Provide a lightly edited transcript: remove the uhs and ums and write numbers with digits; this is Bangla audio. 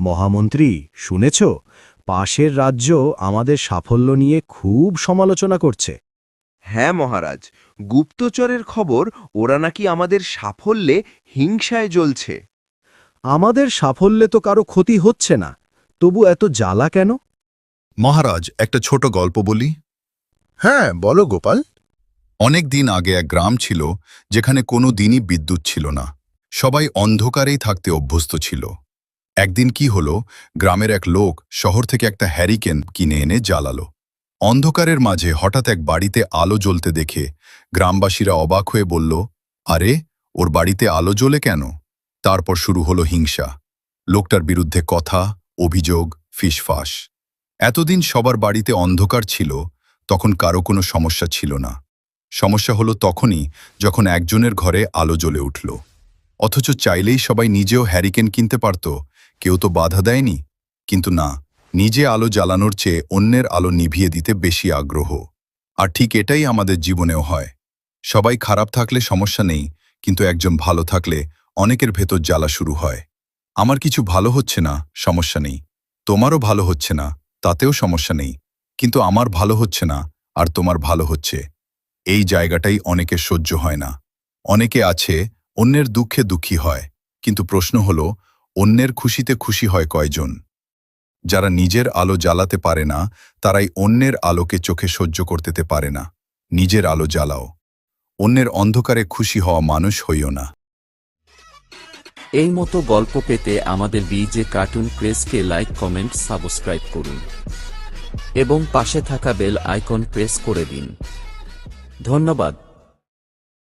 মহামন্ত্রী, শুনেছ? পাশের রাজ্য আমাদের সাফল্য নিয়ে খুব সমালোচনা করছে। হ্যাঁ মহারাজ, গুপ্তচরের খবর ওরা নাকি আমাদের সাফল্যে হিংসায় জ্বলছে। আমাদের সাফল্যে তো কারো ক্ষতি হচ্ছে না, তবু এত জ্বালা কেন? মহারাজ, একটা ছোট গল্প বলি। হ্যাঁ, বলো গোপাল। অনেক দিন আগে এক গ্রাম ছিল যেখানে কোনো দিনই বিদ্যুৎ ছিল না। সবাই অন্ধকারেই থাকতে অভ্যস্ত ছিল। একদিন কি হলো, গ্রামের এক লোক শহর থেকে একটা হ্যারিকেন কিনে এনে জ্বালালো। অন্ধকারের মাঝে হঠাৎ এক বাড়িতে আলো জ্বলতে দেখে গ্রামবাসীরা অবাক হয়ে বলল, আরে, ওর বাড়িতে আলো জ্বলে কেন? তারপর শুরু হলো হিংসা। লোকটার বিরুদ্ধে কথা, অভিযোগ, ফিসফাস। এতদিন সবার বাড়িতে অন্ধকার ছিল, তখন কারো কোনো সমস্যা ছিল না। সমস্যা হলো তখনই যখন একজনের ঘরে আলো জ্বলে উঠল। অথচ চাইলেই সবাই নিজেও হ্যারিকেন কিনতে পারত, কেউ তো বাধা দেয়নি। কিন্তু না, নিজে আলো জ্বালানোর চেয়ে অন্যের আলো নিভিয়ে দিতে বেশি আগ্রহ। আর ঠিক এটাই আমাদের জীবনেও হয়। সবাই খারাপ থাকলে সমস্যা নেই, কিন্তু একজন ভালো থাকলে অনেকের ভেতর জ্বালা শুরু হয়। আমার কিছু ভালো হচ্ছে না, সমস্যা নেই। তোমারও ভালো হচ্ছে না, তাতেও সমস্যা নেই। কিন্তু আমার ভালো হচ্ছে না আর তোমার ভালো হচ্ছে, এই জায়গাটাই অনেকের সহ্য হয় না। অনেকে আছে অন্যের দুঃখে দুঃখী হয়, কিন্তু প্রশ্ন হলো, অন্যের খুশিতে খুশি হয় কয়জন? যারা নিজের আলো জ্বালাতে পারে না, তারাই অন্যের আলোকে চোখে সহ্য করতে পারে না। নিজের আলো জ্বালাও, অন্যের অন্ধকারে খুশি হওয়া মানুষ হইও না। এই মতো গল্প পেতে আমাদের বিজে কার্টুন প্রেসকে লাইক, কমেন্ট, সাবস্ক্রাইব করুন এবং পাশে থাকা বেল আইকন প্রেস করে দিন। ধন্যবাদ।